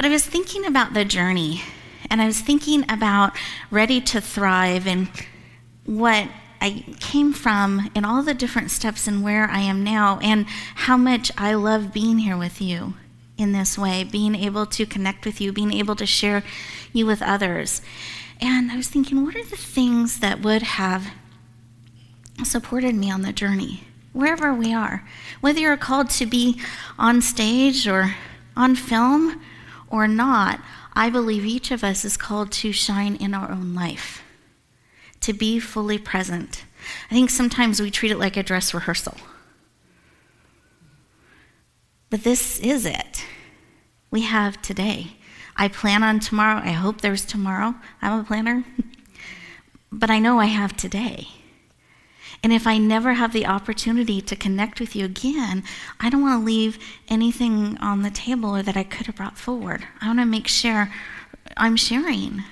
But I was thinking about the journey, and I was thinking about Ready to Thrive and what I came from and all the different steps and where I am now, and how much I love being here with you in this way, being able to connect with you, being able to share you with others. And I was thinking, what are the things that would have supported me on the journey, wherever we are? Whether you're called to be on stage or on film or not, I believe each of us is called to shine in our own life, to be fully present. I think sometimes we treat it like a dress rehearsal. But this is it. We have today. I plan on tomorrow. I hope there's tomorrow. I'm a planner. But I know I have today. And if I never have the opportunity to connect with you again, I don't want to leave anything on the table or that I could have brought forward. I want to make sure I'm sharing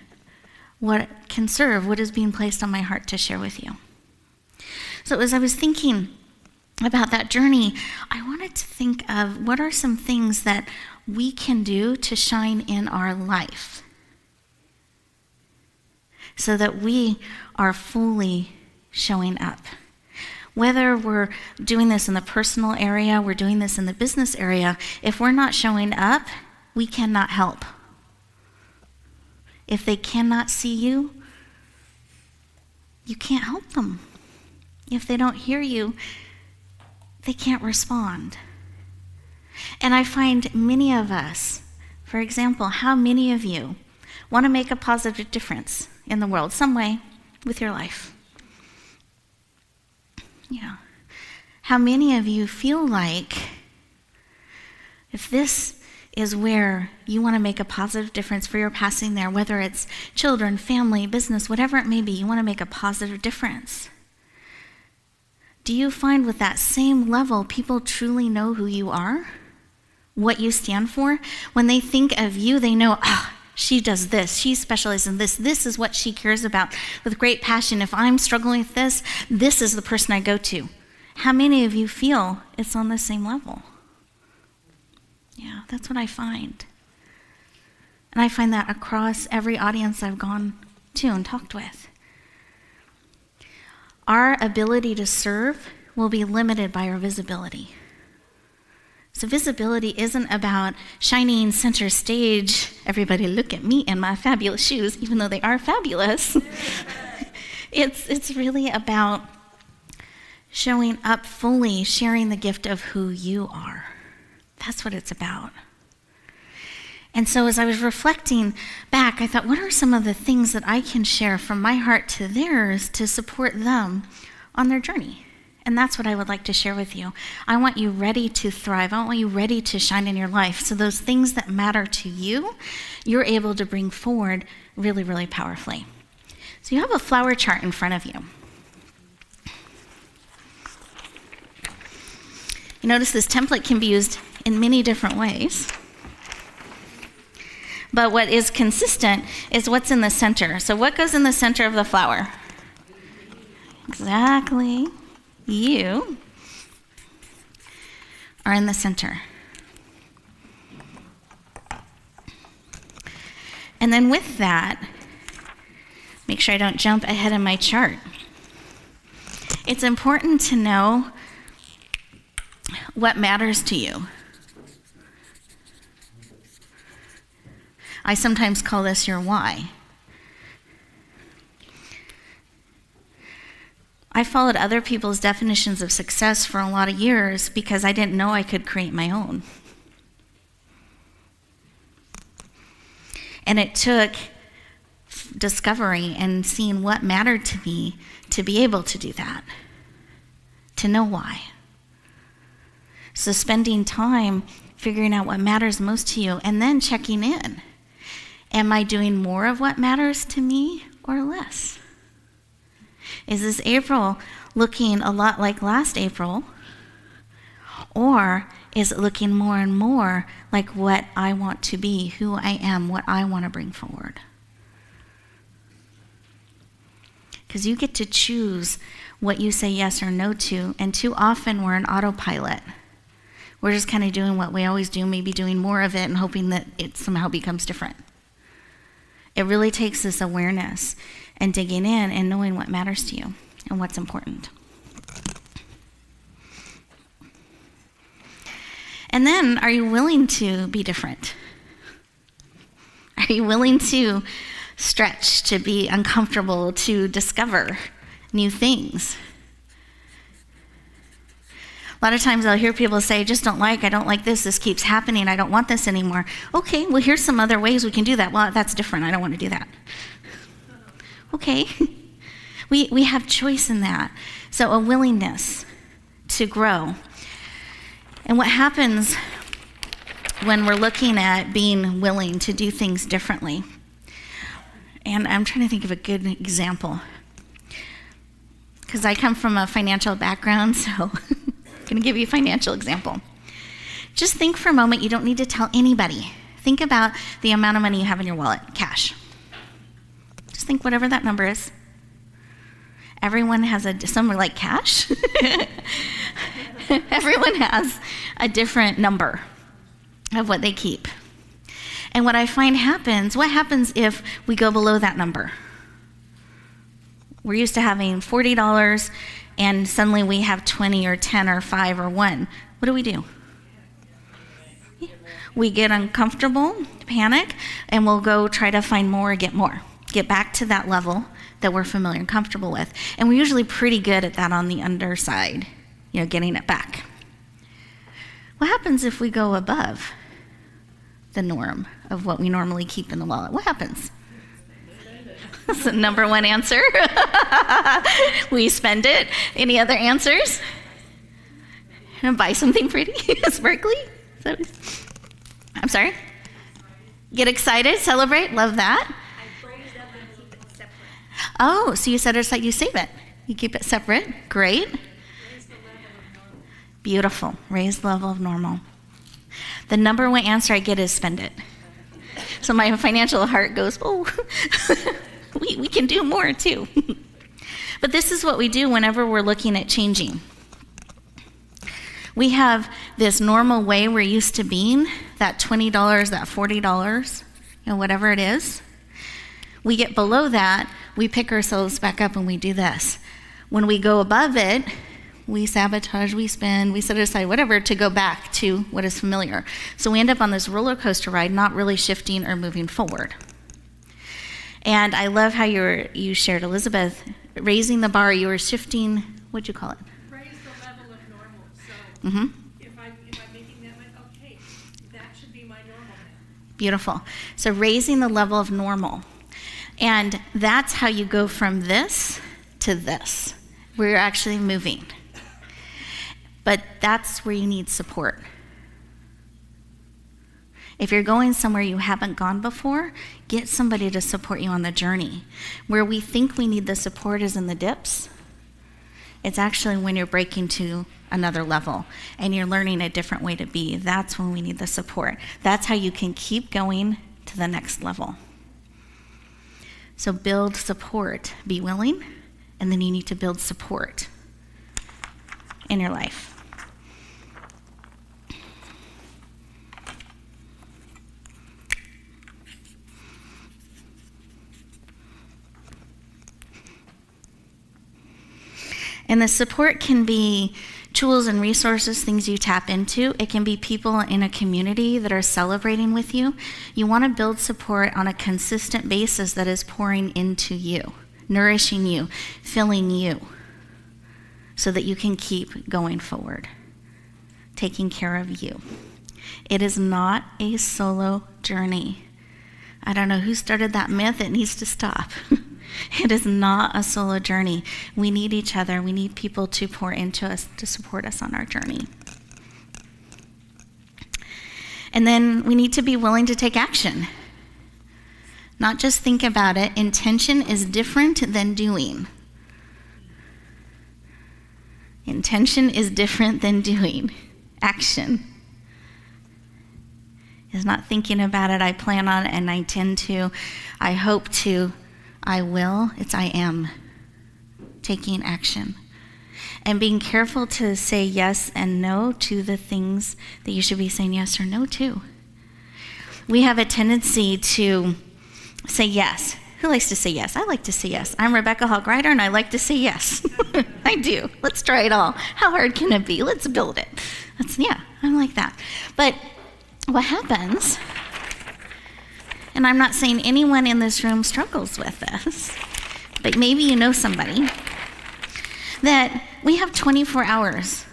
what can serve, what is being placed on my heart to share with you. So as I was thinking about that journey, I wanted to think of what are some things that we can do to shine in our life so that we are fully showing up. Whether we're doing this in the personal area, we're doing this in the business area, if we're not showing up, we cannot help. If they cannot see you, you can't help them. If they don't hear you, they can't respond. And I find many of us, for example, how many of you want to make a positive difference in the world, some way, with your life? Yeah. How many of you feel like if this is where you want to make a positive difference for your passing there, whether it's children, family, business, whatever it may be, you want to make a positive difference? Do you find with that same level, people truly know who you are, what you stand for? When they think of you, they know, she does this, she specializes in this, this is what she cares about with great passion. If I'm struggling with this, this is the person I go to. How many of you feel it's on the same level? Yeah, that's what I find. And I find that across every audience I've gone to and talked with. Our ability to serve will be limited by our visibility. So visibility isn't about shining center stage, everybody look at me and my fabulous shoes, even though they are fabulous. It's really about showing up fully, sharing the gift of who you are. That's what it's about. And so as I was reflecting back, I thought, what are some of the things that I can share from my heart to theirs to support them on their journey? And that's what I would like to share with you. I want you ready to thrive. I want you ready to shine in your life. So those things that matter to you, you're able to bring forward really, really powerfully. So you have a flower chart in front of you. You notice this template can be used in many different ways. But what is consistent is what's in the center. So what goes in the center of the flower? Exactly. You are in the center. And then with that, make sure I don't jump ahead of my chart. It's important to know what matters to you. I sometimes call this your why. I followed other people's definitions of success for a lot of years because I didn't know I could create my own. And it took discovery and seeing what mattered to me to be able to do that, to know why. So spending time figuring out what matters most to you and then checking in. Am I doing more of what matters to me or less? Is this April looking a lot like last April? Or is it looking more and more like what I want to be, who I am, what I want to bring forward? Because you get to choose what you say yes or no to, and too often we're an autopilot. We're just kind of doing what we always do, maybe doing more of it and hoping that it somehow becomes different. It really takes this awareness and digging in and knowing what matters to you and what's important. And then, are you willing to be different? Are you willing to stretch, to be uncomfortable, to discover new things? A lot of times I'll hear people say, I don't like this keeps happening, I don't want this anymore. Okay, well, here's some other ways we can do that. Well, that's different, I don't want to do that. Okay, we have choice in that. So a willingness to grow. And what happens when we're looking at being willing to do things differently? And I'm trying to think of a good example. Because I come from a financial background, so I'm going to give you a financial example. Just think for a moment, you don't need to tell anybody. Think about the amount of money you have in your wallet, cash. Just think whatever that number is. Everyone has some are like cash. Everyone has a different number of what they keep. And what I find what happens if we go below that number? We're used to having $40 and suddenly we have 20 or 10 or 5 or 1. What do? We get uncomfortable, panic, and we'll go try to find more, get back to that level that we're familiar and comfortable with. And we're usually pretty good at that on the underside, getting it back. What happens if we go above the norm of what we normally keep in the wallet? What happens? That's the number one answer. We spend it. Any other answers? And buy something pretty, sparkly? I'm sorry? Get excited, celebrate, love that. Oh, so you set it aside, you save it. You keep it separate. Great. Beautiful. Raise the level of normal. The number one answer I get is spend it. So my financial heart goes, oh, we can do more too. But this is what we do whenever we're looking at changing. We have this normal way we're used to being, that $20, that $40, whatever it is. We get below that, we pick ourselves back up and we do this. When we go above it, we sabotage, we spend, we set aside whatever to go back to what is familiar. So we end up on this roller coaster ride, not really shifting or moving forward. And I love how you shared, Elizabeth, raising the bar, you were shifting, what'd you call it? Raise the level of normal. So if I'm making that okay, that should be my normal now. Beautiful. So raising the level of normal. And that's how you go from this to this, where you're actually moving. But that's where you need support. If you're going somewhere you haven't gone before, get somebody to support you on the journey. Where we think we need the support is in the dips. It's actually when you're breaking to another level and you're learning a different way to be. That's when we need the support. That's how you can keep going to the next level. So build support. Be willing, and then you need to build support in your life. And the support can be tools and resources, things you tap into. It can be people in a community that are celebrating with you. You want to build support on a consistent basis that is pouring into you, nourishing you, filling you, so that you can keep going forward, taking care of you. It is not a solo journey. I don't know who started that myth. It needs to stop. It is not a solo journey. We need each other. We need people to pour into us, to support us on our journey. And then we need to be willing to take action. Not just think about it. Intention is different than doing. Intention is different than doing. Action is not thinking about it, I plan on it, and I intend to, I hope to, I will. It's I am. Taking action. and being careful to say yes and no to the things that you should be saying yes or no to. We have a tendency to say yes. Who likes to say yes? I like to say yes. I'm Rebecca Hall Gruyter, and I like to say yes. I do. Let's try it all. How hard can it be? Let's build it. I'm like that. But what happens, and I'm not saying anyone in this room struggles with this, but maybe you know somebody, that we have 24 hours.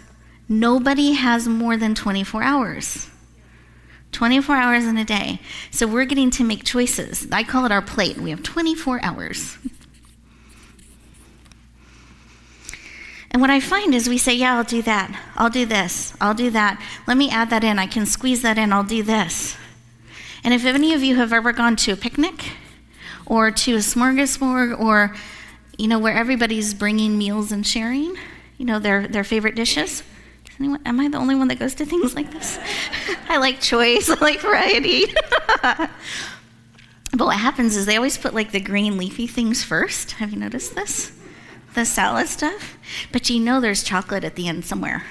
Nobody has more than 24 hours. 24 hours in a day. So we're getting to make choices. I call it our plate. We have 24 hours. And what I find is we say, yeah, I'll do that. I'll do this. I'll do that. Let me add that in. I can squeeze that in. I'll do this. And if any of you have ever gone to a picnic or to a smorgasbord or, where everybody's bringing meals and sharing, their favorite dishes, am I the only one that goes to things like this? I like choice, I like variety. But what happens is they always put like the green leafy things first. Have you noticed this? The salad stuff. But there's chocolate at the end somewhere.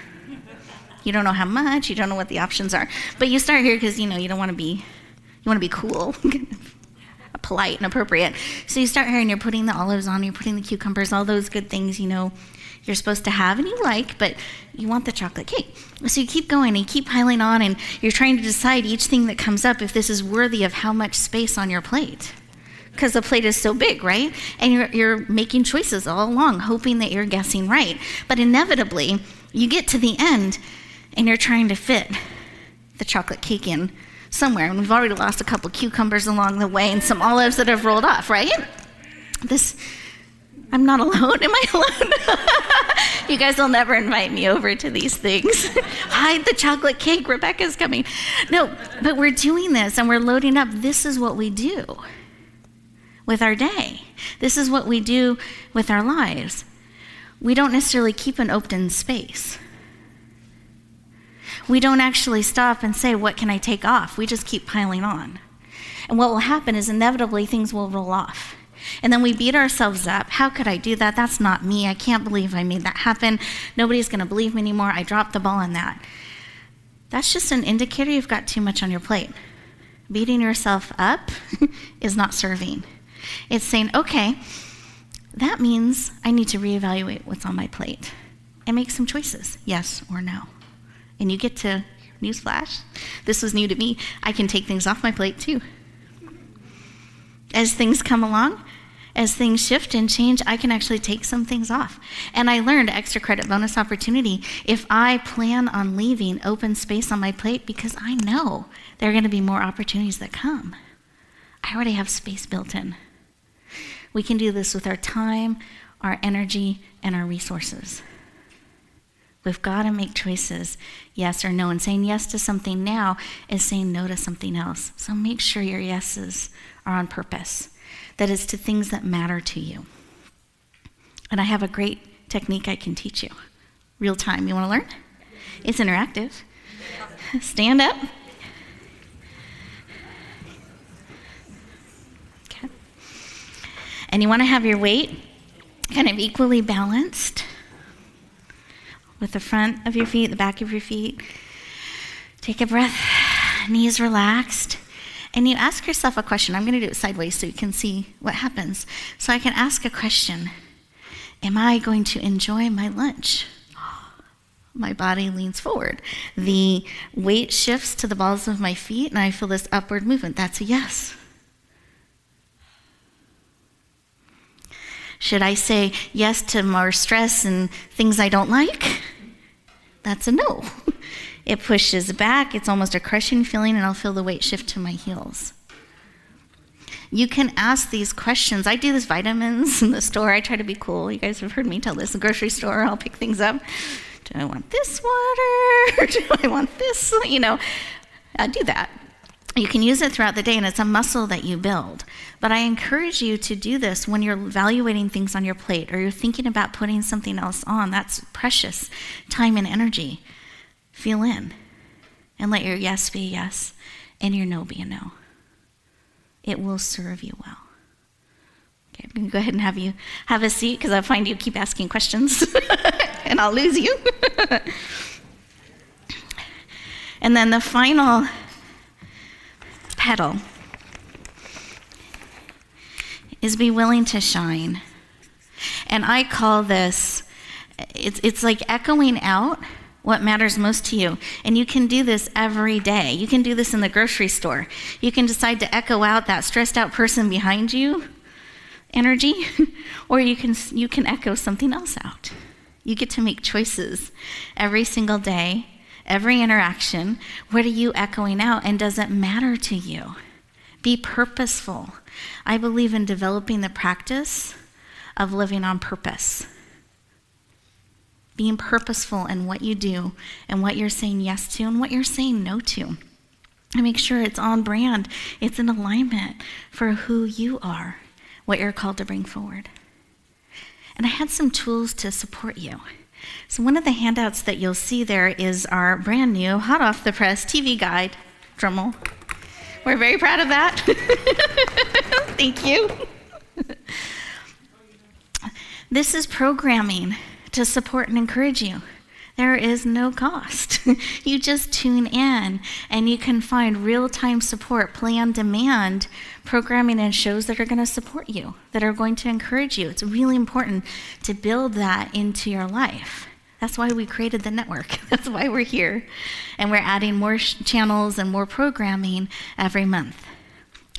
You don't know how much, you don't know what the options are. But you start here because, you don't want to be, you want to be cool, polite and appropriate. So you start here and you're putting the olives on, you're putting the cucumbers, all those good things, you're supposed to have and you like, but you want the chocolate cake. So you keep going and you keep piling on and you're trying to decide each thing that comes up if this is worthy of how much space on your plate. Because the plate is so big, right? And you're making choices all along, hoping that you're guessing right. But inevitably, you get to the end and you're trying to fit the chocolate cake in somewhere. And we've already lost a couple cucumbers along the way and some olives that have rolled off, right? I'm not alone. Am I alone? You guys will never invite me over to these things. Hide the chocolate cake. Rebecca's coming. No, but we're doing this and we're loading up. This is what we do with our day. This is what we do with our lives. We don't necessarily keep an open space. We don't actually stop and say, what can I take off? We just keep piling on. And what will happen is inevitably things will roll off. And then we beat ourselves up. How could I do that? That's not me. I can't believe I made that happen. Nobody's going to believe me anymore. I dropped the ball on that. That's just an indicator you've got too much on your plate. Beating yourself up is not serving. It's saying, okay, that means I need to reevaluate what's on my plate and make some choices, yes or no. And you get to, newsflash, this was new to me, I can take things off my plate too. As things come along, as things shift and change, I can actually take some things off. And I learned, extra credit bonus opportunity, if I plan on leaving open space on my plate because I know there are going to be more opportunities that come. I already have space built in. We can do this with our time, our energy, and our resources. We've got to make choices, yes or no. And saying yes to something now is saying no to something else. So make sure your yeses are on purpose. That is to things that matter to you. And I have a great technique I can teach you. Real time. You want to learn? It's interactive. Stand up. Okay. And you want to have your weight kind of equally balanced with the front of your feet, the back of your feet. Take a breath, knees relaxed. And you ask yourself a question. I'm going to do it sideways so you can see what happens. So I can ask a question. Am I going to enjoy my lunch? My body leans forward. The weight shifts to the balls of my feet, and I feel this upward movement. That's a yes. Should I say yes to more stress and things I don't like? That's a no. It pushes back. It's almost a crushing feeling, and I'll feel the weight shift to my heels. You can ask these questions. I do this vitamins in the store. I try to be cool. You guys have heard me tell this. In the grocery store, I'll pick things up. Do I want this water? Or do I want this? I do that. You can use it throughout the day, and it's a muscle that you build. But I encourage you to do this when you're evaluating things on your plate or you're thinking about putting something else on. That's precious time and energy. Feel in and let your yes be a yes and your no be a no. It will serve you well. Okay, I'm going to go ahead and have you have a seat because I find you keep asking questions and I'll lose you. And then the final petal is be willing to shine. And I call this, it's like echoing out what matters most to you. And you can do this every day. You can do this in the grocery store. You can decide to echo out that stressed out person behind you energy, or you can echo something else out. You get to make choices every single day, every interaction. What are you echoing out, and does it matter to you? Be purposeful. I believe in developing the practice of living on purpose. Being purposeful in what you do and what you're saying yes to and what you're saying no to. And make sure it's on brand. It's in alignment for who you are, what you're called to bring forward. And I had some tools to support you. So one of the handouts that you'll see there is our brand new, hot off the press TV guide. Drumroll. We're very proud of that. Thank you. This is programming to support and encourage you. There is no cost. You just tune in and you can find real-time support, play on demand programming and shows that are going to support you, that are going to encourage you. It's really important to build that into your life. That's why we created the network. That's why we're here. And we're adding more channels and more programming every month.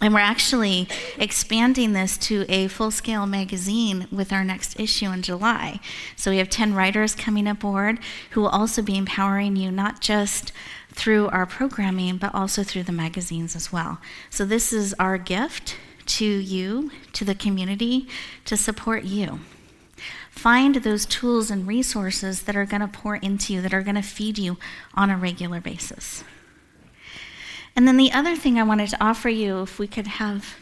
And we're actually expanding this to a full-scale magazine with our next issue in July. So we have 10 writers coming aboard who will also be empowering you, not just through our programming, but also through the magazines as well. So this is our gift to you, to the community, to support you. Find those tools and resources that are going to pour into you, that are going to feed you on a regular basis. And then the other thing I wanted to offer you, if we could have,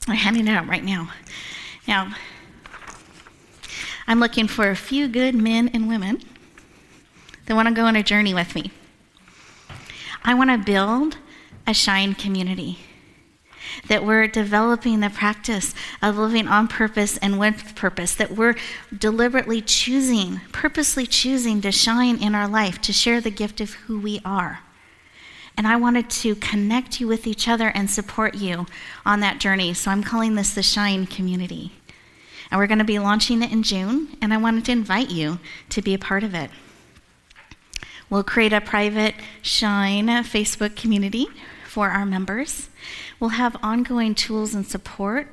I'm handing it out right now. Now, I'm looking for a few good men and women that want to go on a journey with me. I want to build a Shine community, that we're developing the practice of living on purpose and with purpose, that we're deliberately purposely choosing to shine in our life, to share the gift of who we are. And I wanted to connect you with each other and support you on that journey. So I'm calling this the Shine Community. And we're going to be launching it in June, and I wanted to invite you to be a part of it. We'll create a private Shine Facebook community for our members. We'll have ongoing tools and support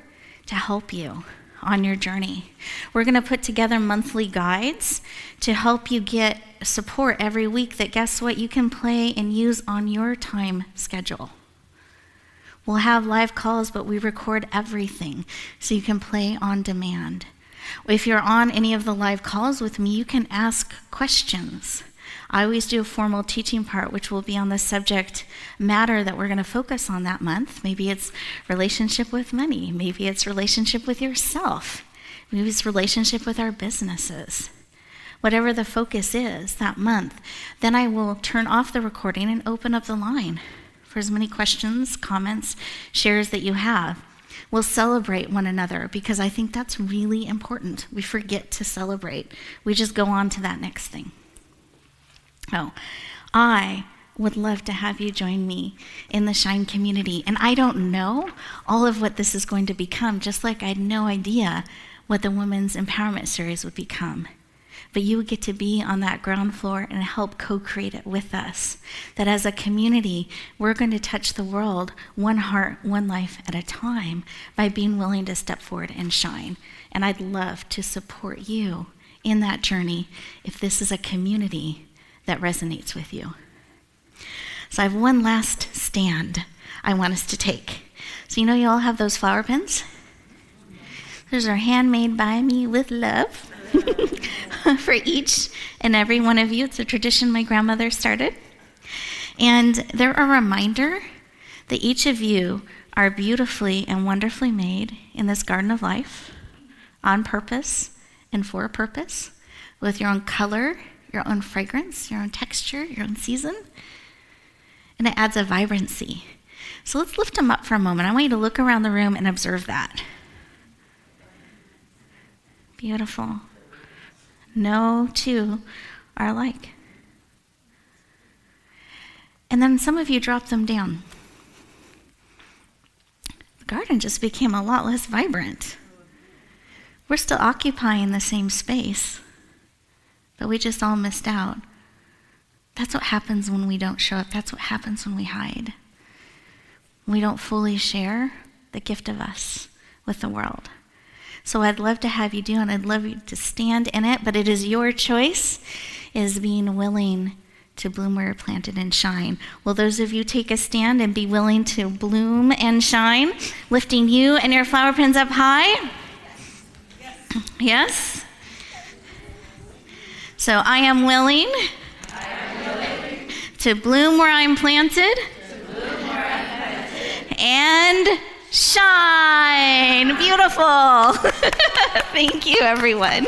to help you on your journey. We're going to put together monthly guides to help you get support every week that, guess what, you can play and use on your time schedule. We'll have live calls, but we record everything so you can play on demand. If you're on any of the live calls with me, you can ask questions. I always do a formal teaching part, which will be on the subject matter that we're going to focus on that month. Maybe it's relationship with money. Maybe it's relationship with yourself. Maybe it's relationship with our businesses. Whatever the focus is that month, then I will turn off the recording and open up the line for as many questions, comments, shares that you have. We'll celebrate one another because I think that's really important. We forget to celebrate. We just go on to that next thing. Oh, I would love to have you join me in the Shine community. And I don't know all of what this is going to become, just like I had no idea what the Women's Empowerment Series would become. But you would get to be on that ground floor and help co-create it with us. That as a community, we're going to touch the world one heart, one life at a time by being willing to step forward and shine. And I'd love to support you in that journey if this is a community that resonates with you. So I have one last stand I want us to take. So you all have those flower pens? Those are handmade by me with love for each and every one of you. It's a tradition my grandmother started. And they're a reminder that each of you are beautifully and wonderfully made in this garden of life, on purpose and for a purpose, with your own color, your own fragrance, your own texture, your own season. And it adds a vibrancy. So let's lift them up for a moment. I want you to look around the room and observe that. Beautiful. No two are alike. And then some of you drop them down. The garden just became a lot less vibrant. We're still occupying the same space, but we just all missed out. That's what happens when we don't show up. That's what happens when we hide. We don't fully share the gift of us with the world. So I'd love to have you do, and I'd love you to stand in it, but it is your choice, is being willing to bloom where you're planted and shine. Will those of you take a stand and be willing to bloom and shine, lifting you and your flower pens up high? Yes? So I am willing to bloom where I'm planted and shine. Beautiful. Thank you, everyone.